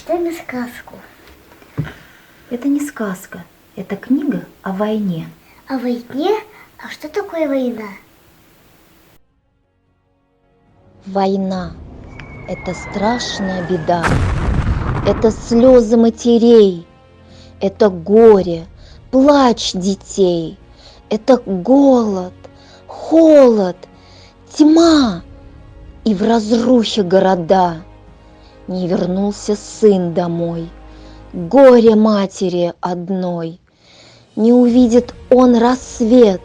Прочитай мне сказку. Это не сказка, это книга о войне. О войне? А что такое война? Война – это страшная беда, это слезы матерей, это горе, плач детей, это голод, холод, тьма и в разрухе города. Не вернулся сын домой, горе матери одной. Не увидит он рассвет,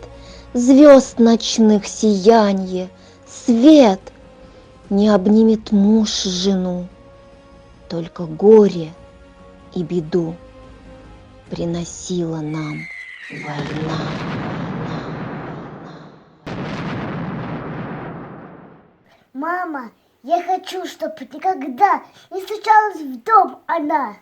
звезд ночных сиянье, свет. Не обнимет муж жену, только горе и беду приносила нам война. Мама, я хочу, чтобы никогда не стучалась в дом она.